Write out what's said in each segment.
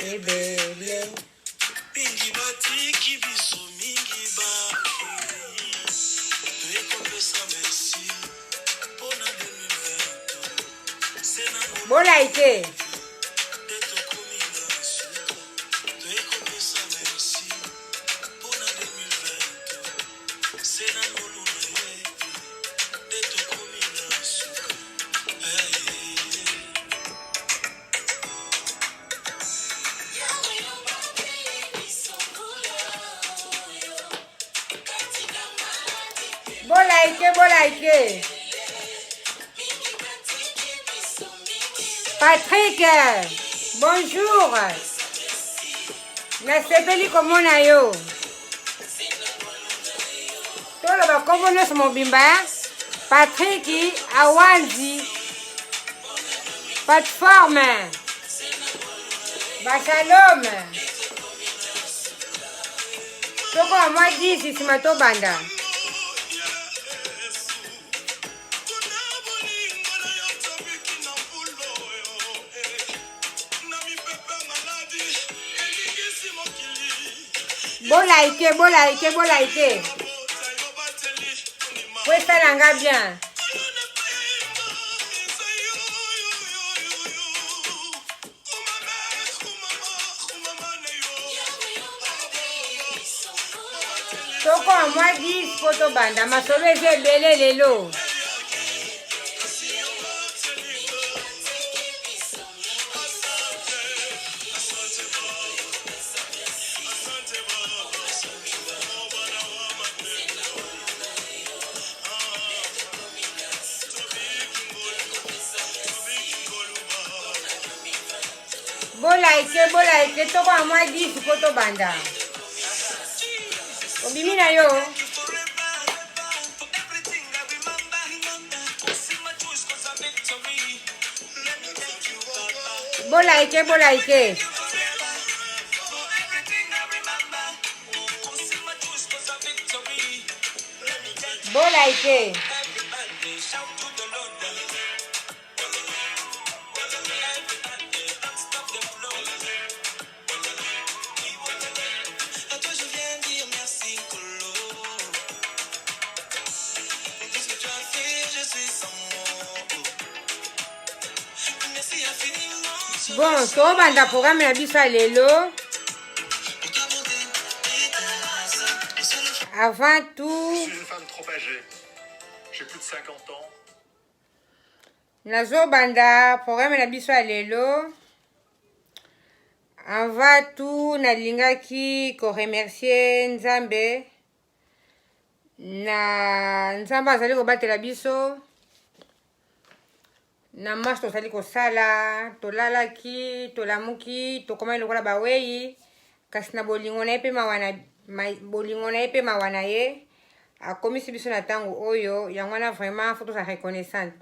ebele mingi batiki biso mingi ba toyekopesa merci mpona 2020 sena bolaike nde tokomi na suka toyekopesa merci mpona 2020 sena ngolu na ye nde tokomi na suka bolaike Patrick, bonjour. Nasepeli komona yo. Tolo bakombo nyonso mobimba. Patrick Awanzi. Plateforme. Bashalom. Toko a mwa 10 nsima tobanda. Bolaike. Kwesala nga bien. Toko a mwa 10 po tobanda. Masolo eza ebele lelo. Bolaike toko a mwa 10 po tobanda. Obimi na yo. Bolaike. Bon, tobanda programme na biso lelo. Avant tout, je suis une femme trop âgée. J'ai plus de 50 ans. nazobanda programme na biso lelo. Avant tout, nalingaki ko remercier Nzambe. Nzambe azali kobatela biso. Na marche tozali kosala, tolalaki, tolamuki, tokomai lokola bawei. Kasi na bolingo na ye pe mawana ye. Akomisi biso na tango oyo, yango wana vraiment faut toza reconnaissante.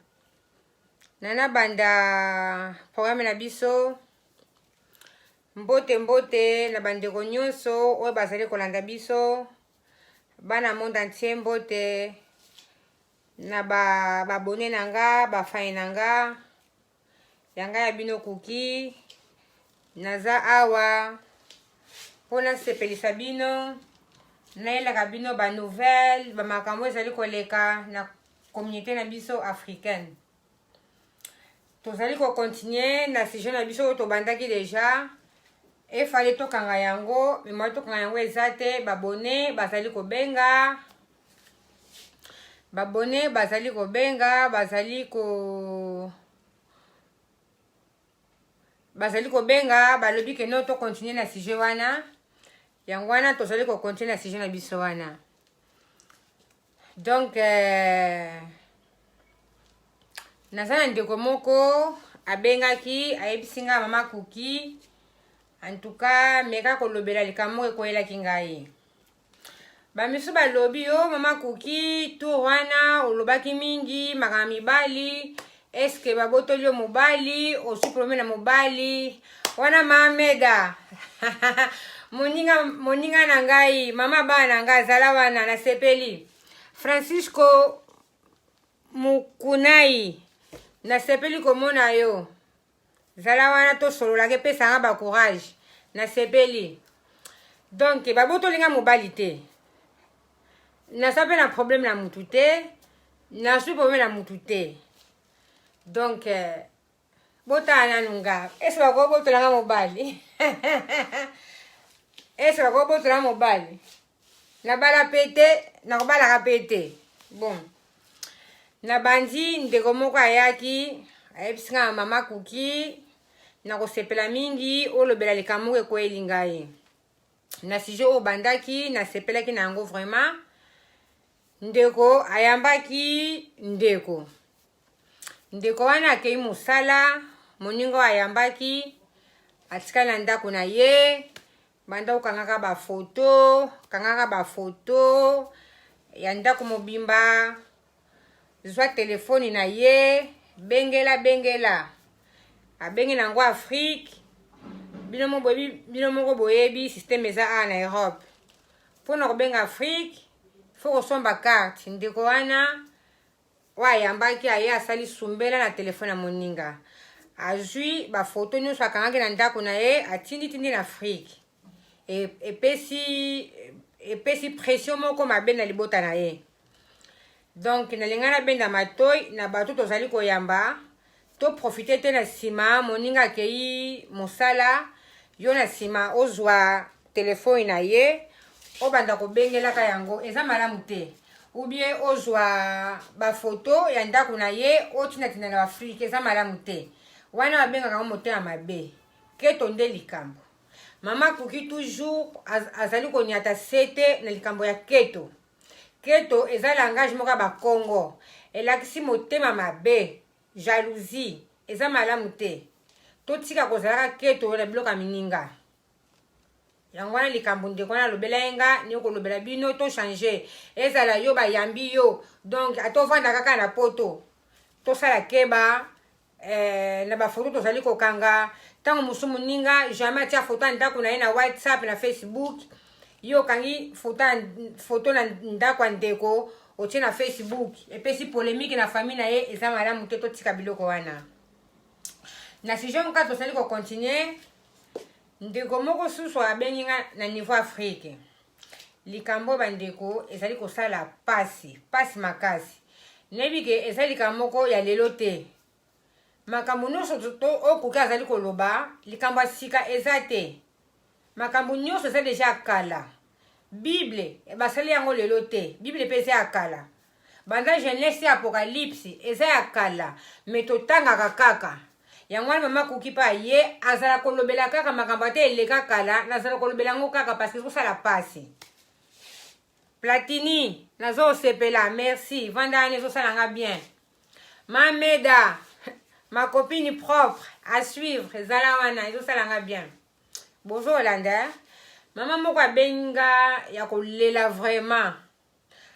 Nana banda programme na biso. Mbote na bandeko nyonso oyo bazali kolanda biso. Bana monde entier mbote. Na babone nanga, bafai nanga. Yanga ya bino kuki. Naza awa. Pona sepelisa bino. Naelaka bino ba nouvelle, ba makambo ezali koleka na communauté na biso africaine. Tozali ko continuer na sujet na biso to bandaki déjà. E fallait tokanga yango, mais moi tokanga yango ezate babone bazali kobenga. Babone bazali kobenga, bazali kobenga, balobi ke no to continuer na sujet wana. Yango wana tozali ko continuer na sujet na biso wana. Donc nazana ndeko moko abengaki ayebisinga mama Kuki. En tout cas, meka kolobela likambo ekoyelaki ngai. Bamisu balobi yo mama Kuki tour wana olobaki mingi makambo mibali. Eske babotoli yo mobali osuprome na mobali wana mameda. moninga na ngai mama bana ngai zala wana na sepeli. Francisco Mukunai na sepeli komona yo. Zala wana to solo la ke pesa nga ba courage. nasepeli. Donc babotolinga mobali te, nasa mpe na problème na mutu te, nasui problème na mutu te. Donc botala nanu nga, ese bakobotolanga mobali ese bakobotolanga mobali, nabala pe te, nakobalaka pe te. Bon, na bandi ndeko moko ayaki ayebisinga mama Kuki, nakosepela mingi olobela likambo ekweli ngai. Na sujet oyo bandaki nasepelaki na yango vraiment. Ndeko ayambaki ndeko wana akei mosala, moninga ayambaki atikali na ndako na ye, banda okangaka bafoto ya ndako mobimba, zwa telefoni na ye, bengela abenge nango Afrique. Bino moko boyebi système eza a na Europe. Pona kobenga Afrique, faut kosomba carte. Ndeko wana wayambaki aye asali sumbela na telefone ya moninga. Azwi bafoto nyonso akangaki na ndako na ye, atindi na Afrique. Epesi pression moko mabe na libota na ye. Donc nalinga na benda matoi na bato tozali koyamba, to profiter te na sima moninga akei mosala, yo na sima ozwa telefone na ye, obanda kobengelaka yango, eza malamu te. Ou bien ozwa bafoto ya ndako na ye, otinda na Afrique, eza malamu te. Wana babengaka motema mabe, keto nde likambo. Mama Kuki toujours azali konyata sete na likambo ya keto. Keto eza langage moka ba Congo. Elakisi motema mabe, jalousie, eza malamu te. Totika kozalaka keto na biloka mininga. Yango wana likambo ndeko wana lobela yenga, ni kolobela bino to changer. Ezala yo bayambi yo. Donc atovanda kaka na poto. To sala keba na ba photo tozali kokanga. Tango musumu ninga jamais atia photo ndako na ye na WhatsApp na Facebook. Yo kangi photo na ndako ndeko otie na Facebook. Epesi polémique na famille na ye, eza malamu te, totika biloko wana. Na sujet moka tozali ko continuer. Ndeko moko susu abengi nga na niveau Afrique. Likambo bandeko ezali kosala pasi makasi. Nebike ezali likambo moko ya lelo te. Makambo nyonso to okoki azali koloba, likambo sika eza te. Makambo nyonso eza deja kala. Bible basali yango lelo te. Bible pe eza kala. Banda Genèse ya Apocalypse eza ya kala, me totangaka kaka. Yango wana mama Kuki pa ye azala kolobela kaka makambo te eleka kala, nazala kolobela ngo kaka parce que kosala pasi. Platini nazo sepela, merci. Vanda nezo salanga bien. Mameda, ma copine propre à suivre, ezala wana ezo salanga bien. Bonjour Hollanda. Mama moko abenga ya kolela vraiment.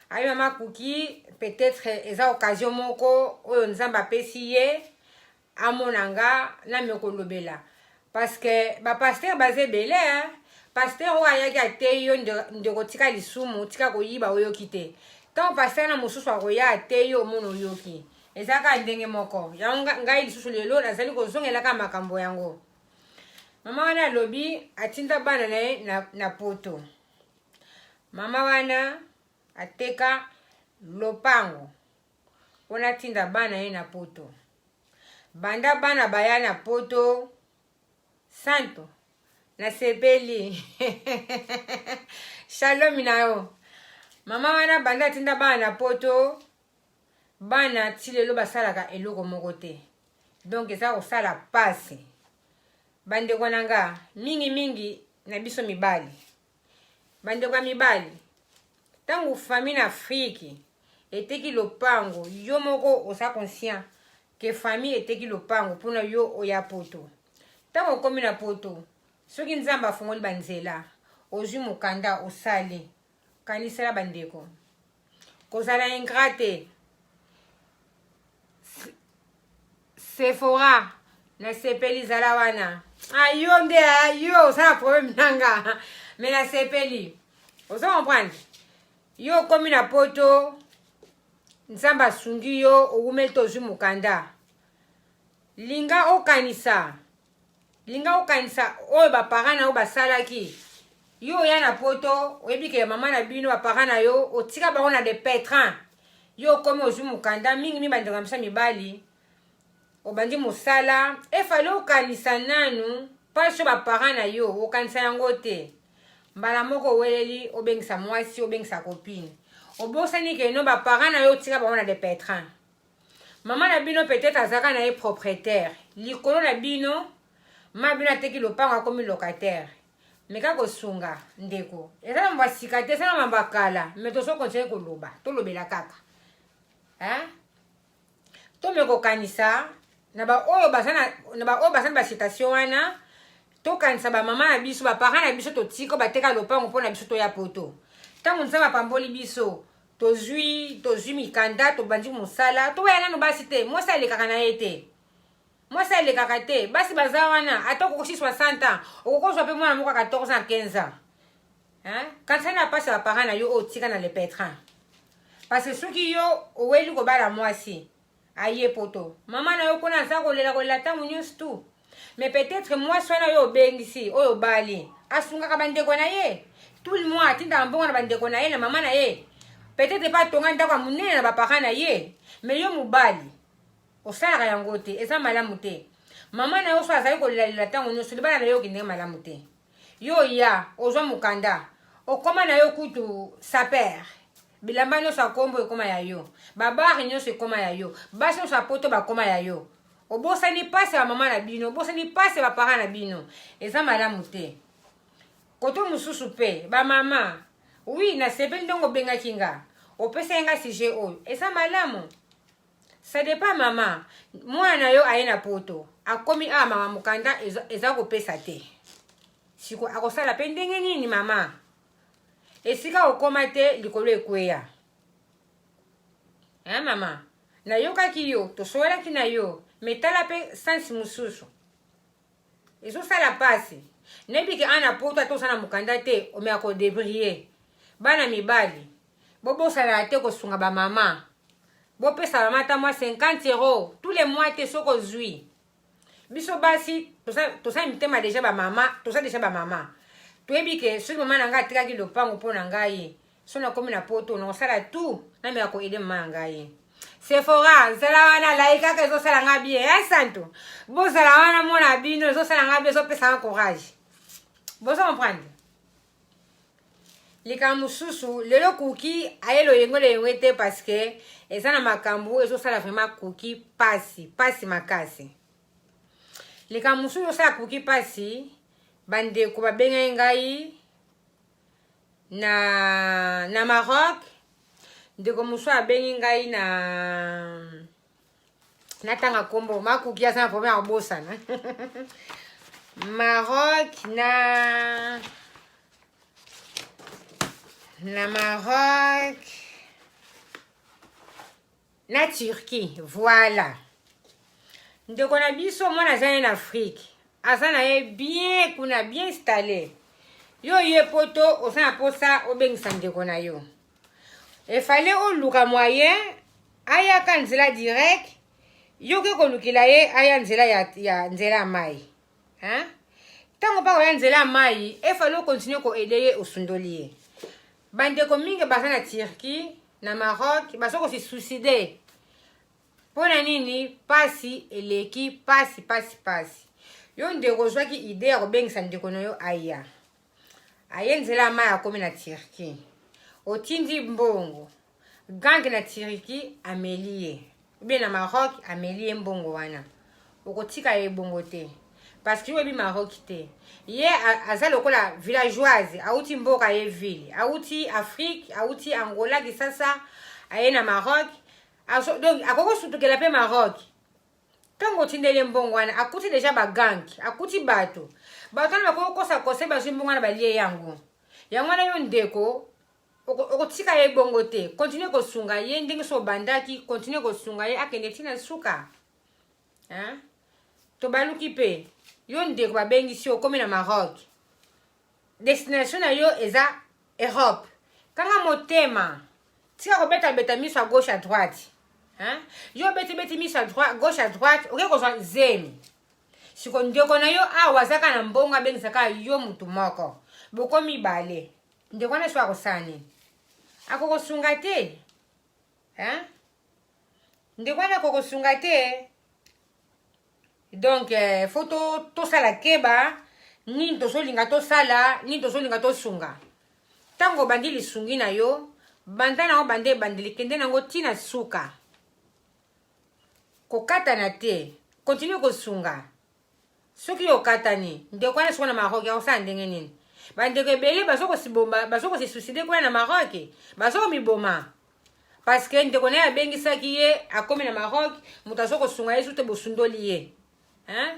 Ayi mama Kuki, peut-être eza occasion moko oyo nzamba apesi ye amonanga na mekolobela. Parce que ba pasteur basé belé, pasteur o ayaki ate yo ndeko tika lisumu, tika koyiba oyo kite. Tant pasteur na mususu akoya ate yo mono yoki. Ezaka ndenge moko. Yango ngai lisusu lelo nazali kozongela makambo yango. Mama wana lobi atinda bana na poto. Mama wana ateka lopango. Ona tinda bana ye na poto. Banda bana baya na poto. Santo. Na sepeli. Shalom inayo. Mama wana banda tinda bana na poto. Bana tilelo basalaka eloko moko te. Donc eza kosala pasi. Bandeko nanga mingi na biso mibali. Bandeko mibali. Tangu famille na Afrique eteki lopango, yo moko osa conscient que famille eteki lopango pona yo oya poto. Tango komi na poto, soki nzamba afongoli banzela, ozwi mokanda osali. Kanisala bandeko. Kozala ingrate. Sephora na sepeli zala wana. Ayo nde ayo, ça problème nanga. Mais na sepeli. Ozo comprendre? Yo komi na poto, nzamba sungi yo, oumel tozu mukanda. Linga okanisa. linga okanisa oyo baparent na yo basalaki yo oya na poto oyebi ke mama na bino baparent na yo otika bango na de pétrin yo okomi ozwi mokanda mingi bandeko na biso mibali obandi mosala efale okanisa nanu mpasi oyo baparent na yo okanisa yango te mbala moko oweleli obengisa mwasi obengisa copine obosani ke no baparent na yo otika bango na de pétrin mama na bino peut-être azalaka na ye propriétaire likolo na bino ma bino ateki lopango akomi locataire meka kosunga ndeko eza na mambo ya sika te eza na mambo ya kala me toso kontinue koloba tolobela kaka tome kokanisa na baoyo baza na basitation wana tokanisa bamama na biso baparent na biso totika bateka lopango mpo na biso toya poto ntango nzambe apamboli biso tozwi mikanda tobandi mosala toweya nano basi te mwasi alekaka na ye te mwasi alekaka te basi baza wana ata okokosi 60 ans okokozwa mpe mwana moko 14 ans 15 ans kanisa na pasi baparent na yo otika na le pétrin parce que soki yo oweli kobala mwasi aye poto mama na yo kuna aza kolela ntango nyonso tu mais peut-être mwasi wana oyo obengisi oyo obali asungaka bandeko na ye tout le mois atindaka mbongo na bandeko na ye na mama na ye peut-être pa atonga ndako ya monene na baparent na ye mais yo mobali osalaka yango te eza malamu te mama na yo so azali kolelalela ntango nyonso libala na yo okendeke malamu te yo ya ozwa mokanda okoma na yo kutu saper bilamba nyonso akombo ekoma ya yo babare nyonso ekoma ya yo basi nyonso apoto bakoma ya yo obosani pasi ya mama na bino obosani pasi ya baparent na bino eza malamu te koto mosusu mpe bamama oui nasepeli ndongo obengaki nga opesa nga sujet oyo eza malamu ça dépend mama mwana na yo aye na poto akomi awa mama mokanda eza kopesa te siko akosala mpe ndenge nini mama esika okoma te likolo ekweya mama nayokaki yo tosololaki na yo metala mpe sansi mosusu ezosala pasi nebiki ana poto ate osala mokanda te omeya kodebrie bana mibali bobosalaka te kosunga bamama bopesa mama ata mwa 50 euros tous les mois te soko ozwi biso basi tosali mitema deja bamama toza deja bamama toyebi ke soki mama na ngai atikaki lopango mpo na ngai so nakomi na poto nakosala tu nameya koede mama na ngai Sephora nzala wana laikaka ezosala nga bien santo bozala wana mona bino ezosala nga bien ezopesa nga courage bozo comprendre likambo mosusu lelo kuki aye loyengo te parce que eza na makambo ezosala vraiment kuki pasi makasi likambo mosusu ezosala kuki pasi bandeko babengai ngai na Maroc ndeko mosusu abengi ngai natanga kombo makuki aza na problème ya kobosana Maroc na Maroc na Turquie voilà ndeko na biso mwana aza ye na Afrique aza na ye bien kuna bien installé yo ye poto oza na posa obengisa ndeko na yo efale oluka moyen ayaka nzela direct yo ke kolukila ye aya nzela ya nzela ya mai ntango mpa koya nzela ya mai efale okontinue koede ye osundoli ye bandeko mingi baza na Turquie na Maroc baza kosisuicide mpo na nini pasi eleki pasi yo ndeko ozwaki ide ya kobengisa ndeko na yo aya aye nzela ya mai akomi na Turquie otindi mbongo gange na Turquie ameli ye ubie na Maroc ameli ye mbongo wana okotika ye bongo te parce que oyebi Maroc te ye aza lokola villageoise auti mboka ye ville auti Afrique auti Angola kisasa aye na Maroc donc akokosutukela mpe Maroc ntango otindeli mbongo wana akuti deja bagangi akuti bato wana bakokosa kose bazwi mbongo wana balie yango wana yo ndeko okotika ye bongo te continue kosunga ye ndenge so bandaki continue kosunga ye akende tina suka tobaluki pe yo ndeko babengisi okomi na Maroc destination na yo eza Europe kanga motema tika kobeta miso à gauche à droite yo beti miso à droite gauche à droite oke kozwa zemi siko ndeko na yo awa zaka na mbongo abengisaka yo mutu moko bokomi bale ndeko na so akosani akokosunga te ndeko na akokosunga te. Donc faut tosala keba nini tozolinga tosala nini tozolinga tosunga. Tango bandi lisungi na yo banda nango bande bandeli kende nango tina suka kokatana te, continue kosunga. Soki okatani ndeko wana soko na Maroc akosala ndenge nini? Bandeko ebele bazoko se suicide kuna na Maroc, bazoko miboma parce que ndeko na abengisaki ye akomi na Maroc, mutu azokosunga ye te bosundoli ye.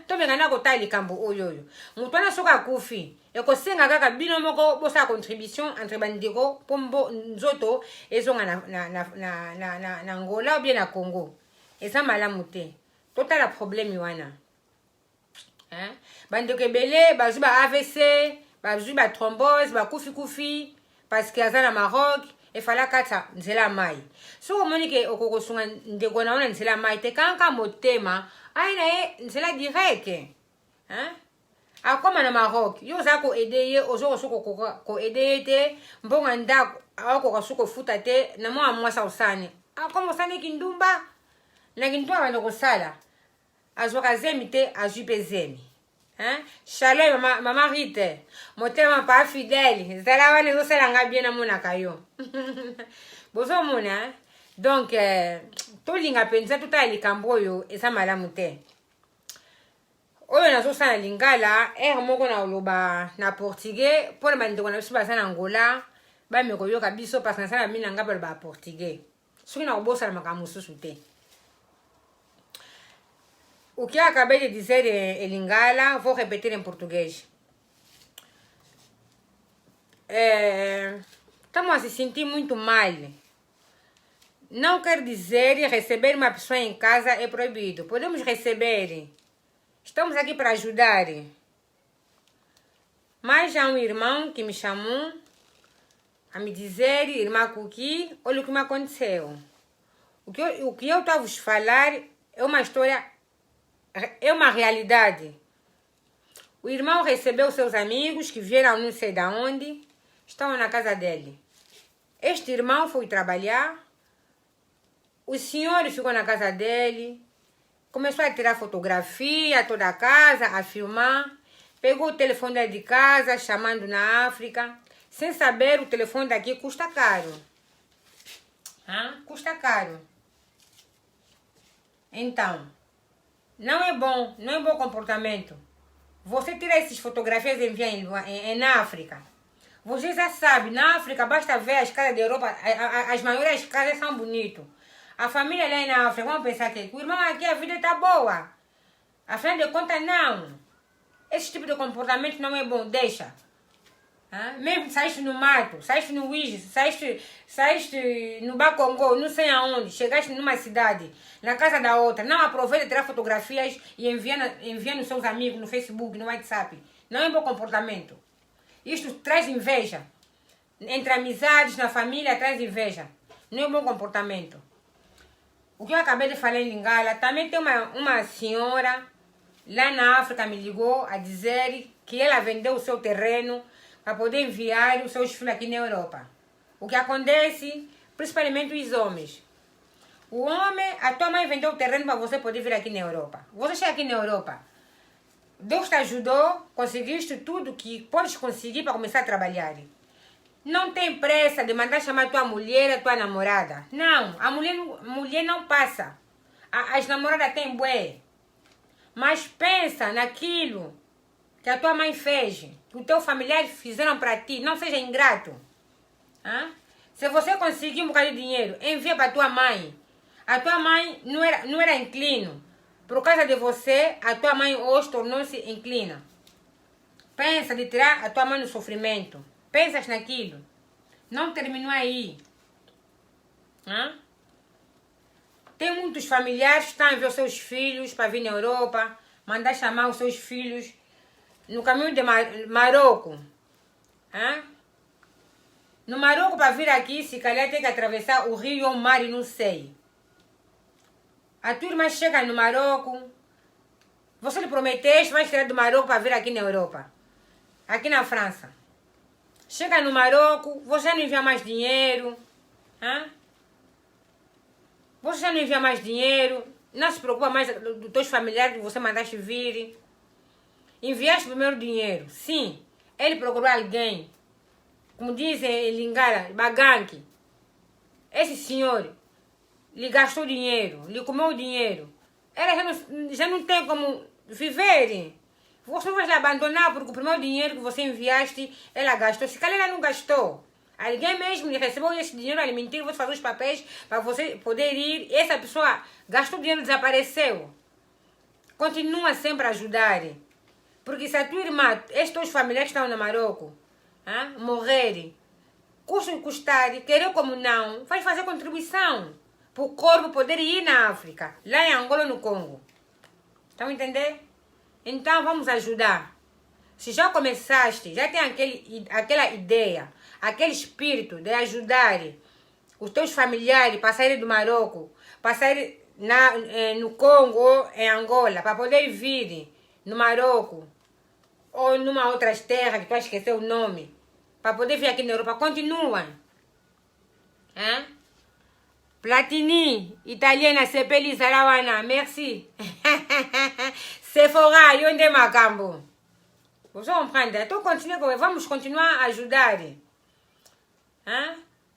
Tobenga na kotala likambo oyo mutu wana soki akufi ekosenga kaka bino moko bosala contribution entre bandeko mpo nzoto ezonga na Angola ou bien na Congo. Eza malamu te. Totala problème wana. Bandeko ebele bazwi ba AVC, bazwi ba thrombose, ba kufi parce que aza na Maroc efala kata nzela mai. So omoni ke okokosunga ndeko na ona nzela mai te kanka motema aina ye nzela direct. Akoma na Maroc yo za ko aider ye ozo ko aider ye te mbonga ndako akoka suko futa te na mwa mwasa usani. Akoma usani kindumba na kintu abanda kosala azwaka zemi te azwi pe zemi. Chaleur mama Rite motema pa fidèle zala wana ezosala nga bien namonaka yo. Bozomona donc tolinga mpenza totala likambo oyo eza malamu te. Oyo nazosala lingala ere moko na oloba na portugais mpona bandeko na biso baza na Angola bame koyoka biso parce que nasala mina nga baloba portugais soki na kobosala makambo mosusu te. O que eu acabei de dizer em Lingala, vou repetir em português. Estamos a se sentir muito mal. Não quer dizer receber uma pessoa em casa é proibido. Podemos receber. Estamos aqui para ajudar. Mas há um irmão que me chamou a me dizer, irmã Kuki, olha o que me aconteceu. O que eu estou a vos falar é uma história. É uma realidade. O irmão recebeu seus amigos que vieram não sei de onde, estavam na casa dele. Este irmão foi trabalhar, o senhor ficou na casa dele, começou a tirar fotografia toda a casa, a filmar, pegou o telefone dele de casa, chamando na África, sem saber o telefone daqui custa caro. Custa caro. Então, não é bom comportamento. Você tira essas fotografias e envia na África. Você já sabe, na África basta ver as casas da Europa, as maiores casas são bonitas. A família lá na África, vamos pensar que o irmão aqui a vida está boa. Afinal de contas, não. Esse tipo de comportamento não é bom, deixa. Mesmo saíste no mato, saíste no Uíge, saíste no Bacongo, não sei aonde, chegaste numa cidade, na casa da outra, não aproveita tirar fotografias e envia nos seus amigos, no Facebook, no WhatsApp. Não é bom comportamento. Isto traz inveja. Entre amizades, na família, traz inveja. Não é bom comportamento. O que eu acabei de falar em Lingala, também tem uma senhora lá na África me ligou a dizer que ela vendeu o seu terreno para poder enviar os seus filhos aqui na Europa. O que acontece, principalmente os homens. O homem, a tua mãe vendeu o terreno para você poder vir aqui na Europa. Você chega aqui na Europa. Deus te ajudou, conseguiste tudo que podes conseguir para começar a trabalhar. Não tem pressa de mandar chamar tua mulher, tua namorada. Não, a mulher não passa. As namoradas têm bué. Mas pensa naquilo que a tua mãe fez, que o teu familiar fizeram para ti, não seja ingrato. Se você conseguir um bocado de dinheiro, envia para tua mãe. A tua mãe não era inclino. Por causa de você, a tua mãe hoje tornou-se inclina. Pensa de tirar a tua mãe do sofrimento. Pensas naquilo. Não terminou aí. Tem muitos familiares que estão a ver os seus filhos para vir na Europa, mandar chamar os seus filhos no caminho de Marrocos. No Marrocos, para vir aqui, se calhar tem que atravessar o rio ou o mar e não sei. A tua irmã chega no Marrocos, Você lhe prometeste, vai tirar do Marrocos para vir aqui na Europa. Aqui na França. Chega no Marrocos, você não envia mais dinheiro. Hã? Você já não envia mais dinheiro. Não se preocupa mais dos teus familiares que você mandaste vir. Enviaste primeiro dinheiro. Sim, ele procurou alguém. Como dizem em Lingala, baganque. Esse senhor lhe gastou dinheiro, lhe comeu o dinheiro. Ela já não tem como viver. Você não vai lhe abandonar porque o primeiro dinheiro que você enviaste, ela gastou. Se calhar ela não gastou. Alguém mesmo lhe recebeu esse dinheiro alimentício, você fazer os papéis para você poder ir. Essa pessoa gastou o dinheiro e desapareceu. Continua sempre a ajudar. Porque se a tua irmã, estes teus familiares que estão no Marrocos, morrerem, custa o custar, querer como não, vai fazer contribuição para o corpo poder ir na África, lá em Angola ou no Congo. Estão a entender? Então vamos ajudar. Se já começaste, já tem aquela ideia, aquele espírito de ajudar os teus familiares para sair do Marrocos, para sair no Congo ou em Angola, para poder vir no Marrocos ou numa outras terras que tu esqueceu o nome, para poder vir aqui na Europa, continua. Platini, italiana, Sepeli, Sarawana, merci. Sephora, Yonde Macambo. Você compreende? Então vamos continuar a ajudar.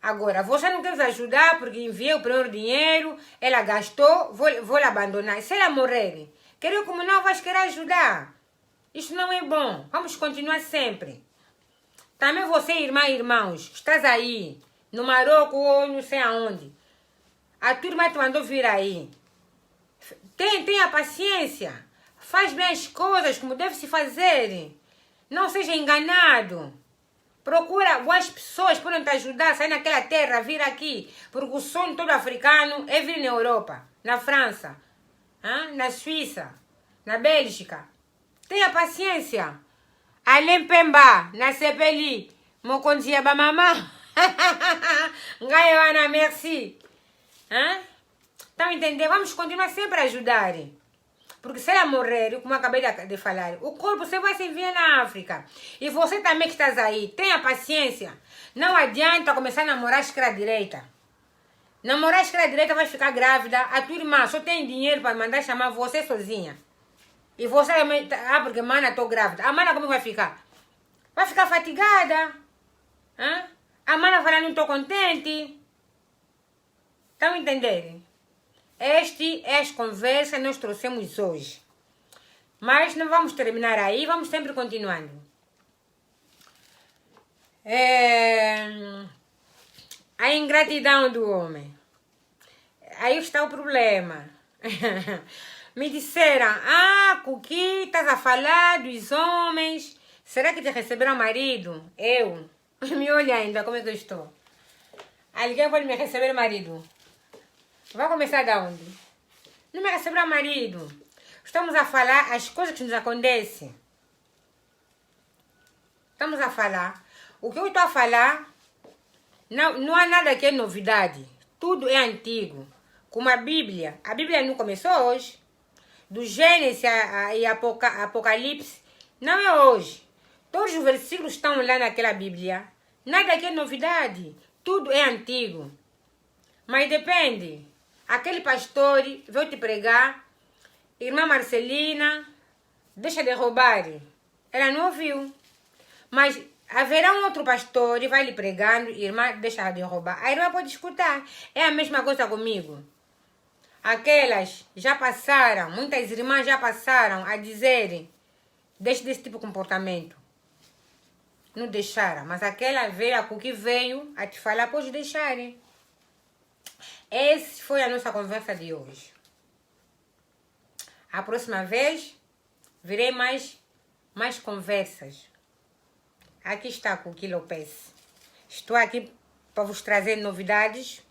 Agora, você não quer ajudar porque enviou o primeiro dinheiro, ela gastou, vou lhe abandonar. Se ela morrer, querer como não, vai querer ajudar. Isso não é bom. Vamos continuar sempre. Também você, irmã e irmãos, estás aí, no Marrocos ou não sei aonde. A tua irmã te mandou vir aí. Tenha paciência. Faz bem as coisas como deve se fazer. Não seja enganado. Procura boas pessoas para te ajudar a sair naquela terra, vir aqui. Porque o sonho todo africano é vir na Europa, na França, na Suíça, na Bélgica. Tenha paciência. Além Pemba, na Sepeli, Mokondia Bamama. Ngaiwana, merci. Estão entendendo? Vamos continuar sempre a ajudar. Porque se ela morrer, como eu acabei de falar, o corpo você vai se enviar na África. E você também que estás aí, tenha paciência. Não adianta começar a namorar a esquerda direita. Namorar a esquerda direita vai ficar grávida. A tua irmã só tem dinheiro para mandar chamar você sozinha. E você também, porque mana, estou grávida. A mana como vai ficar? Vai ficar fatigada. A mana vai falar, não estou contente. Estão entendendo? Este é as conversas que nós trouxemos hoje. Mas não vamos terminar aí, vamos sempre continuando. A ingratidão do homem. Aí está o problema. Me disseram, Cuqui, estás a falar dos homens. Será que te receberam marido? Eu? Me olha ainda, como é que eu estou? Alguém pode me receber marido? Vai começar de onde? Não me receberá marido. Estamos a falar as coisas que nos acontecem. Estamos a falar. O que eu estou a falar, não há nada que é novidade. Tudo é antigo. Como a Bíblia. A Bíblia não começou hoje. Do Gênesis e Apocalipse. Não é hoje. Todos os versículos estão lá naquela Bíblia. Nada que é novidade. Tudo é antigo. Mas depende. Aquele pastor veio te pregar, irmã Marcelina, deixa de roubar. Ela não ouviu. Mas haverá um outro pastor e vai lhe pregando, irmã, deixa de roubar. A irmã pode escutar. É a mesma coisa comigo. Aquelas já passaram, muitas irmãs já passaram a dizer, deixe desse tipo de comportamento. Não deixaram, mas aquela veio, a que veio a te falar, pode deixar. Essa foi a nossa conversa de hoje. A próxima vez, virei mais conversas. Aqui está a Cuqui Lopes. Estou aqui para vos trazer novidades.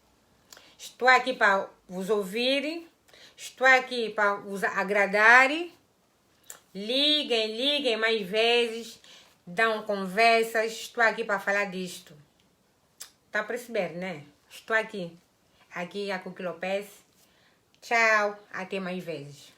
Estou aqui para vos ouvir. Estou aqui para vos agradar. Liguem mais vezes. Dão conversas. Estou aqui para falar disto. Tá a perceber, né? Estou aqui. Aqui é a Cuqui Lopes. Tchau. Até mais vezes.